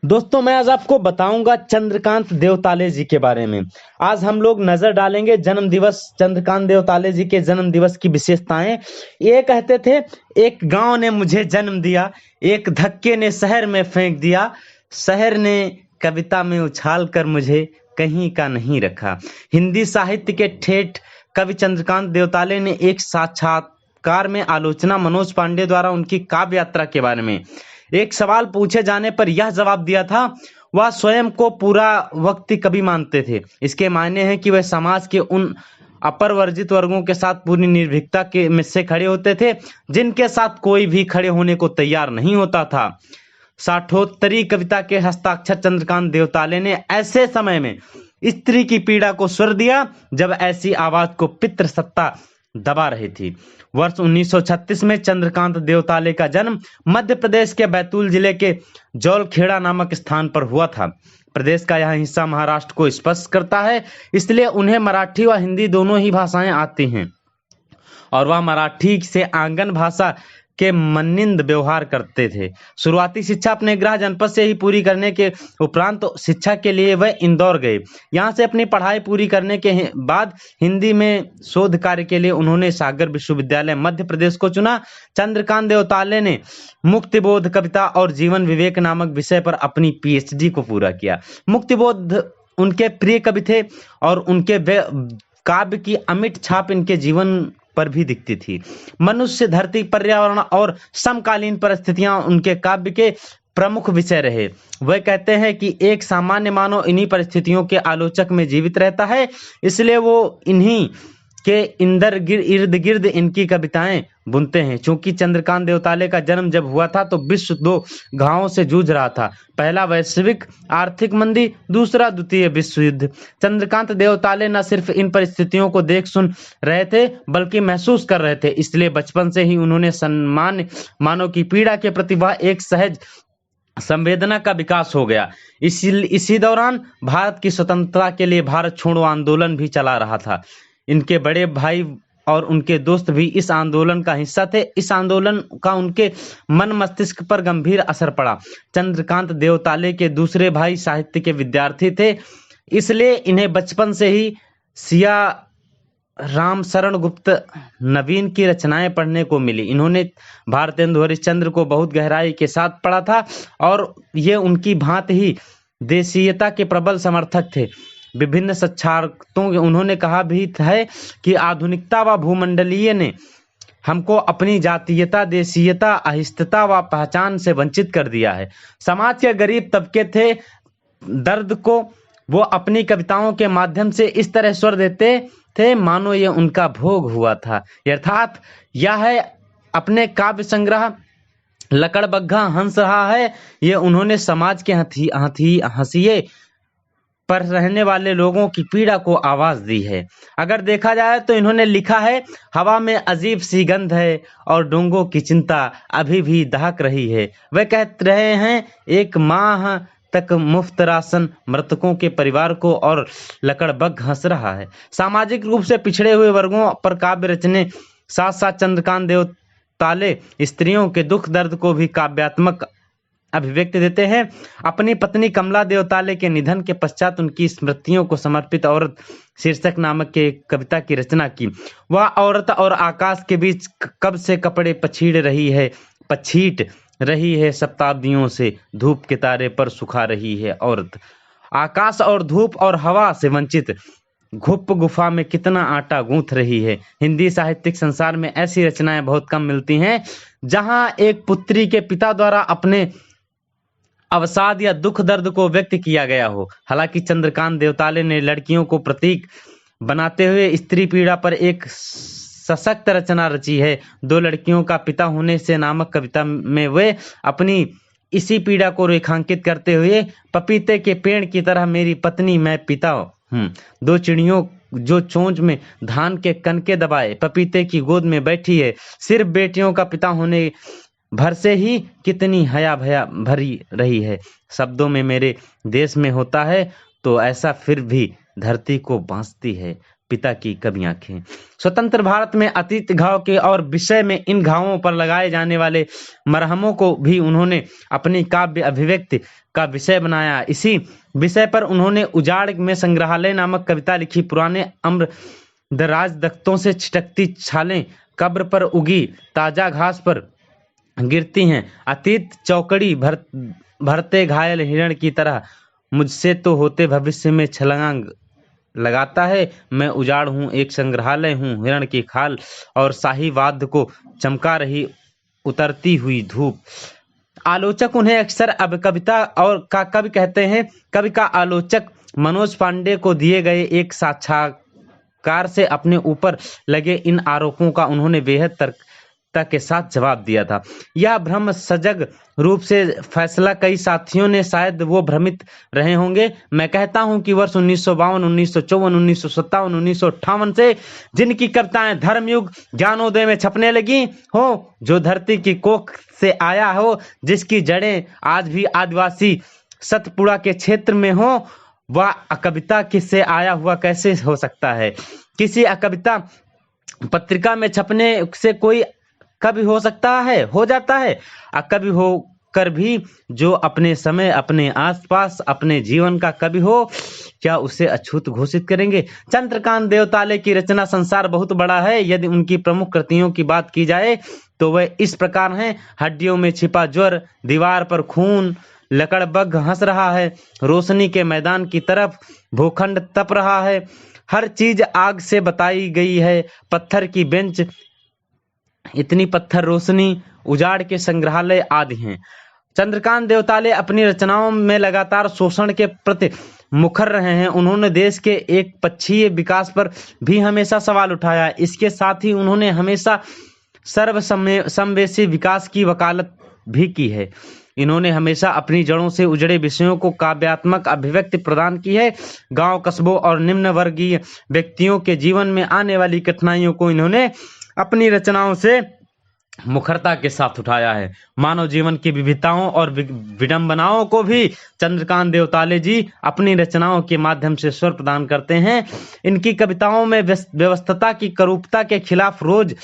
दोस्तों मैं आज आपको बताऊंगा चंद्रकांत देवताले जी के बारे में। आज हम लोग नजर डालेंगे जन्म दिवस चंद्रकांत देवताले जी के जन्म दिवस की विशेषताएं। ये कहते थे, एक गांव ने मुझे जन्म दिया, एक धक्के ने शहर में फेंक दिया, शहर ने कविता में उछाल कर मुझे कहीं का नहीं रखा। हिंदी साहित्य के ठेठ कवि चंद्रकांत देवताले ने एक साक्षात्कार में आलोचना मनोज पांडे द्वारा उनकी काव्य यात्रा के बारे में एक सवाल पूछे जाने पर यह जवाब दिया था। वह स्वयं को पूरा वक्ती कवि मानते थे। इसके मायने हैं कि वह समाज के उन अपरवर्जित वर्गों के साथ पूरी निर्भीकता के में से खड़े होते थे जिनके साथ कोई भी खड़े होने को तैयार नहीं होता था। साठोत्तरी कविता के हस्ताक्षर चंद्रकांत देवताले ने ऐसे समय में स्त्री की पीड़ा को स्वर दिया जब ऐसी आवाज को पितृसत्ता दबा रही थी। वर्ष 1936 में चंद्रकांत देवताले का जन्म मध्य प्रदेश के बैतूल जिले के जौलखेड़ा नामक स्थान पर हुआ था। प्रदेश का यह हिस्सा महाराष्ट्र को स्पर्श करता है, इसलिए उन्हें मराठी व हिंदी दोनों ही भाषाएं आती हैं और वह मराठी से आंगन भाषा के मनिंद व्यवहार करते थे। शुरुआती शिक्षा अपने गृह जनपद से ही पूरी करने के उपरांत शिक्षा के लिए वह इंदौर गए। यहाँ से अपनी पढ़ाई पूरी करने के बाद हिंदी में शोध कार्य के लिए उन्होंने सागर विश्वविद्यालय मध्य प्रदेश को चुना। चंद्रकांत देवताले ने मुक्तिबोध कविता और जीवन विवेक नामक विषय पर अपनी पीएचडी को पूरा किया। मुक्तिबोध उनके प्रिय कवि थे और उनके काव्य की अमिट छाप इनके जीवन पर भी दिखती थी। मनुष्य, धरती, पर्यावरण और समकालीन परिस्थितियां उनके काव्य के प्रमुख विषय रहे। वह कहते हैं कि एक सामान्य मानव इन्हीं परिस्थितियों के आलोचक में जीवित रहता है, इसलिए वो इन्हीं के इर्द गिर्द इनकी कविताएं बुनते हैं। चूंकि चंद्रकांत देवताले का जन्म जब हुआ था तो विश्व दो घावों से जूझ रहा था। पहला वैश्विक आर्थिक मंदी, दूसरा द्वितीय विश्व युद्ध। चंद्रकांत देवताले न सिर्फ इन परिस्थितियों को देख सुन रहे थे बल्कि महसूस कर रहे थे। इसलिए बचपन से ही उन्होंने सामान्य मानव की पीड़ा के प्रति वह एक सहज संवेदना का विकास हो गया। इसी दौरान भारत की स्वतंत्रता के लिए भारत छोड़ो आंदोलन भी चला रहा था। इनके बड़े भाई और उनके दोस्त भी इस आंदोलन का हिस्सा थे। इस आंदोलन का उनके मन मस्तिष्क पर गंभीर असर पड़ा। चंद्रकांत देवताले के दूसरे भाई साहित्य के विद्यार्थी थे, इसलिए इन्हें बचपन से ही सिया राम शरण गुप्त नवीन की रचनाएं पढ़ने को मिली। इन्होंने भारतेंदु हरिश्चंद्र को बहुत गहराई के साथ पढ़ा था और ये उनकी भांति ही देशीयता के प्रबल समर्थक थे। विभिन्न साक्षात्कारों में उन्होंने कहा भी है कि आधुनिकता व भूमंडलीय ने हमको अपनी जातीयता, देशीयता, अहिष्टता व पहचान से वंचित कर दिया है। समाज के गरीब तबके थे दर्द को वो अपनी कविताओं के माध्यम से इस तरह स्वर देते थे मानो ये उनका भोग हुआ था। अर्थात यह है अपने काव्य संग्रह लकड़बग्घा हंस रहा है, ये उन्होंने समाज के हंसिए पर रहने वाले लोगों की पीड़ा को आवाज दी है। अगर देखा जाए तो इन्होंने लिखा है, हवा में अजीब सी गंध है और डोंगों की चिंता अभी भी दहक रही है। वह कह रहे हैं, एक माह तक मुफ्त राशन मृतकों के परिवार को और लकड़बग्घ हंस रहा है। सामाजिक रूप से पिछड़े हुए वर्गों पर काव्य रचने साथ साथ चंद्रकांत देवताले स्त्रियों के दुख दर्द को भी काव्यात्मक अभिव्यक्ति देते हैं। अपनी पत्नी कमला देवताले के निधन के पश्चात उनकी स्मृतियों को समर्पित औरत शीर्षक नामक के कविता की रचना की। वह औरत और आकाश के बीच कब से कपड़े पछीट रही है शताब्दियों से, धूप के तारे पर सुखा रही है औरत। आकाश और धूप और हवा से वंचित घुप गुफा में कितना आटा गूंथ रही है। हिंदी साहित्यिक संसार में ऐसी रचनाएं बहुत कम मिलती हैं जहां एक पुत्री के पिता द्वारा अपने अवसाद या दुख दर्द को व्यक्त किया गया हो। हालांकि चंद्रकांत देवताले ने लड़कियों को प्रतीक बनाते हुए स्त्री पीड़ा पर एक सशक्त रचना रची है। दो लड़कियों का पिता होने से नामक कविता में वे अपनी इसी पीड़ा को रेखांकित करते हुए, पपीते के पेड़ की तरह मेरी पत्नी मैं पिता हूँ, दो चिड़ियों जो चोंच में धान के कनके दबाए पपीते की गोद में बैठी है, सिर्फ बेटियों का पिता होने भर से ही कितनी हया भया भरी रही है। शब्दों में मेरे देश में होता है तो ऐसा फिर भी धरती को बांसती है। पिता की कभी आंखें। स्वतंत्र भारत में अतीत घाव के और विषय में इन घावों पर लगाए जाने वाले मरहमों को भी उन्होंने अपनी काव्य अभिव्यक्ति का विषय बनाया। इसी विषय पर उन्होंने उजाड़ में संग्रहालय नामक कविता लिखी। पुराने अम्र दराज दख्तों से छिटकती छालें कब्र पर उगी ताजा घास पर गिरती हैं। अतीत चौकड़ी भरते घायल हिरण की तरह मुझसे तो होते भविष्य में छलांग लगाता है। मैं उजाड़ हूँ, एक संग्रहालय हूँ, हिरण की खाल और शाही वाद्य को चमका रही उतरती हुई धूप। आलोचक उन्हें अक्सर अब कविता और का कवि कहते हैं। कवि का आलोचक मनोज पांडे को दिए गए एक साक्षात्कार से अपने ऊपर लगे इन आरोपों का उन्होंने बेहद तर्कता के साथ जवाब दिया था। यह भ्रम सजग रूप से फैसला कई साथियों ने शायद वो भ्रमित रहे होंगे। मैं कहता हूं कि वर्ष 1952, 1954, 1957, 1958 से जिनकी कविताएं धर्मयुग ज्ञानोदय में छपने लगी हो, जो धरती की कोख से आया हो, जिसकी जड़ें आज भी आदिवासी सतपुड़ा के क्षेत्र में हो, वह कविता किससे आया हुआ कैसे हो सकता है? किसी कविता पत्रिका में छपने से कोई कवि हो सकता है, हो जाता है? कवि होकर भी जो अपने समय, अपने आसपास, अपने जीवन का कवि हो, क्या उसे अछूत घोषित करेंगे? चंद्रकांत देवताले की रचना संसार बहुत बड़ा है। यदि उनकी प्रमुख कृतियों की बात की जाए तो वह इस प्रकार हैं। हड्डियों में छिपा ज्वर, दीवार पर खून, लकड़बग हंस रहा है, रोशनी के मैदान की तरफ भूखंड तप रहा है, हर चीज आग से बताई गई है, पत्थर की बेंच, इतनी पत्थर रोशनी, उजाड़ के संग्रहालय आदि हैं। चंद्रकांत देवताले अपनी रचनाओं में लगातार शोषण के प्रति मुखर रहे हैं। उन्होंने देश के एक पक्षीय विकास पर भी हमेशा सवाल उठाया। इसके साथ ही उन्होंने हमेशा सर्वसमावेशी विकास की वकालत भी की है। इन्होंने हमेशा अपनी जड़ों से उजड़े विषयों को काव्यात्मक अभिव्यक्ति प्रदान की है। गांव, कस्बों और निम्न वर्गीय व्यक्तियों के जीवन में आने वाली कठिनाइयों को इन्होंने अपनी रचनाओं से मुखरता के साथ उठाया है। मानव जीवन की विविधताओं और विडंबनाओं को भी चंद्रकांत देवताले जी अपनी रचनाओं के माध्यम से स्वर प्रदान करते हैं। इनकी कविताओं में व्यवस्था की करूपता के खिलाफ रोज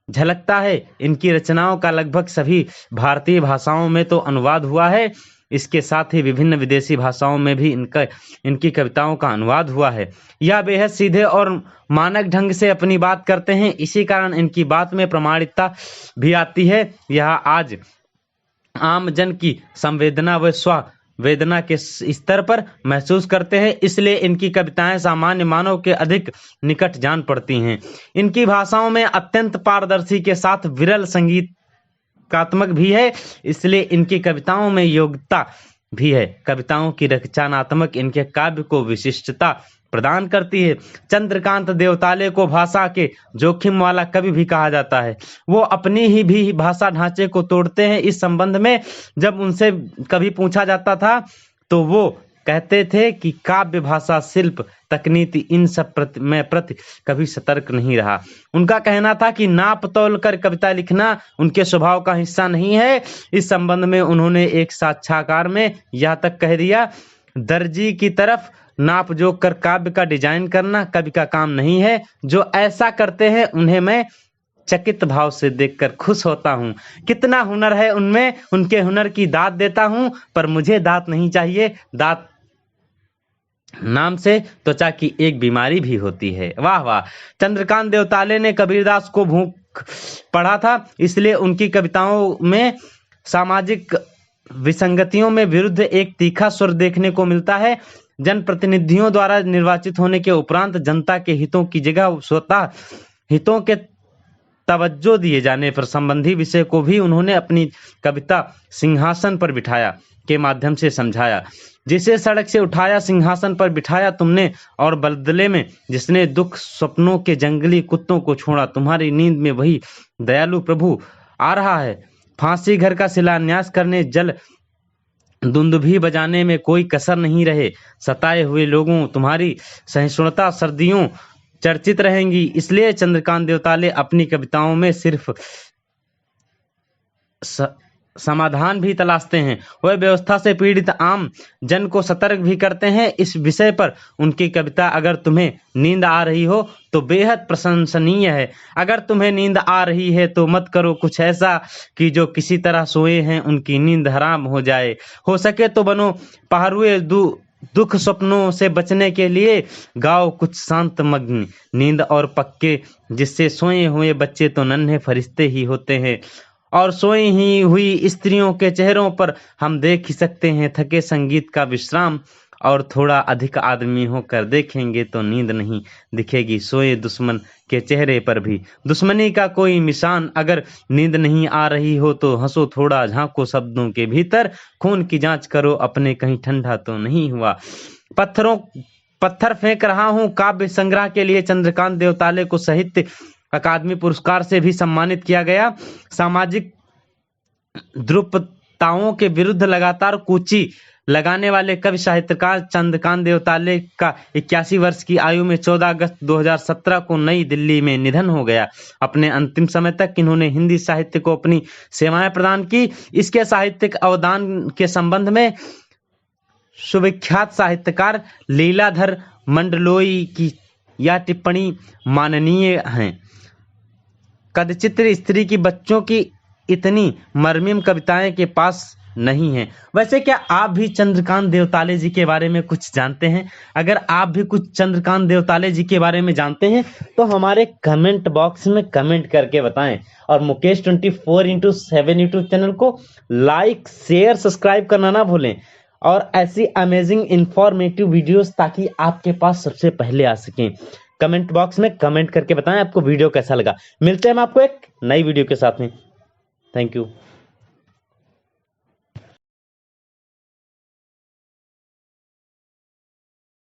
झलकता है। इनकी रचनाओं का लगभग सभी भारतीय भाषाओं में तो अनुवाद हुआ है। इसके साथ ही विभिन्न विदेशी भाषाओं में भी इनकी कविताओं का अनुवाद हुआ है। यह बेहद सीधे और मानक ढंग से अपनी बात करते हैं। इसी कारण इनकी बात में प्रामाणिकता भी आती है। यह आज आम जन की संवेदना व वेदना के स्तर पर महसूस करते हैं। इसलिए इनकी कविताएं सामान्य मानव के अधिक निकट जान पड़ती हैं। इनकी भाषाओं में अत्यंत पारदर्शी के साथ विरल संगीतात्मक भी है। इसलिए इनकी कविताओं में योग्यता भी है। कविताओं की रचनात्मक इनके काव्य को विशिष्टता प्रदान करती है। चंद्रकांत देवताले को भाषा के जोखिम वाला कवि भी कहा जाता है। वो अपनी ही भी भाषा ढांचे को तोड़ते हैं। इस संबंध में जब उनसे कभी पूछा जाता था तो वो कहते थे कि काव्य, भाषा, शिल्प, तकनीकी, इन सब प्रति कभी सतर्क नहीं रहा। उनका कहना था कि नाप तोल कर कविता लिखना उनके स्वभाव का हिस्सा नहीं है। इस संबंध में उन्होंने एक साक्षात्कार में यह तक कह दिया, दर्जी की तरफ नाप जोक कर काव्य का डिजाइन करना कवि का काम नहीं है। जो ऐसा करते हैं उन्हें मैं चकित भाव से देखकर खुश होता हूँ। कितना हुनर है उनमें, उनके हुनर की दात देता हूँ, पर मुझे दात नहीं चाहिए। दात नाम से त्वचा की एक बीमारी भी होती है। वाह वाह। चंद्रकांत देवताले ने कबीरदास को भूख पढ़ा था, इसलिए उनकी कविताओं में सामाजिक विसंगतियों में विरुद्ध एक तीखा स्वर देखने को मिलता है। जनप्रतिनिधियों द्वारा निर्वाचित होने के उपरांत जनता के हितों की जगह स्वतः हितों के तवज्जो दिए जाने पर संबंधी विषय को भी उन्होंने अपनी कविता सिंहासन पर बिठाया के माध्यम से समझाया। जिसे सड़क से उठाया सिंहासन पर बिठाया तुमने, और बदले में जिसने दुख सपनों के जंगली कुत्तों को छोड़ा, तुम्हारी नींद में वही दयालु प्रभु आ रहा है। फांसी घर का शिलान्यास करने, जल दुंदुभी बजाने में कोई कसर नहीं रहे। सताए हुए लोगों तुम्हारी सहिष्णुता सर्दियों चर्चित रहेंगी। इसलिए चंद्रकांत देवताले अपनी कविताओं में सिर्फ समाधान भी तलाशते हैं। वह व्यवस्था से पीड़ित आम जन को सतर्क भी करते हैं। इस विषय पर उनकी कविता अगर तुम्हें नींद आ रही हो तो बेहद प्रशंसनीय है। अगर तुम्हें नींद आ रही है तो मत करो कुछ ऐसा कि जो किसी तरह सोए हैं उनकी नींद हराम हो जाए। हो सके तो बनो पहरुए दुख स्वप्नों से बचने के लिए गाओ कुछ शांत मग्न नींद और पक्के, जिससे सोए हुए बच्चे तो नन्हे फरिश्ते ही होते हैं और सोई ही हुई स्त्रियों के चेहरों पर हम देख ही सकते हैं थके संगीत का विश्राम। और थोड़ा अधिक आदमी होकर देखेंगे तो नींद नहीं दिखेगी सोए दुश्मन के चेहरे पर भी। दुश्मनी का कोई निशान अगर नींद नहीं आ रही हो तो हंसो थोड़ा, झांको शब्दों के भीतर, खून की जांच करो अपने कहीं ठंडा तो नहीं हुआ। पत्थर फेंक रहा हूँ काव्य संग्रह के लिए चंद्रकांत देवताले को साहित्य अकादमी पुरस्कार से भी सम्मानित किया गया। सामाजिक ध्रुवताओं के विरुद्ध लगातार कूची लगाने वाले कवि साहित्यकार चंद्रकांत देवताले का 81 वर्ष की आयु में 14 अगस्त 2017 को नई दिल्ली में निधन हो गया। अपने अंतिम समय तक इन्होंने हिंदी साहित्य को अपनी सेवाएं प्रदान की। इसके साहित्यिक अवदान के संबंध में सुविख्यात साहित्यकार लीलाधर मंडलोई की यह टिप्पणी माननीय है। कदचित्र स्त्री की बच्चों की इतनी मर्मिम कविताएं के पास नहीं है। वैसे क्या आप भी चंद्रकांत देवताले जी के बारे में कुछ जानते हैं? अगर आप भी कुछ चंद्रकांत देवताले जी के बारे में जानते हैं तो हमारे कमेंट बॉक्स में कमेंट करके बताएं और मुकेश 24x7 यूट्यूब चैनल को लाइक शेयर सब्सक्राइब करना ना भूलें और ऐसी अमेजिंग इंफॉर्मेटिव वीडियोस ताकि आपके पास सबसे पहले आ सकें। कमेंट बॉक्स में कमेंट करके बताएं आपको वीडियो कैसा लगा। मिलते हैं हम आपको एक नई वीडियो के साथ में। Thank you.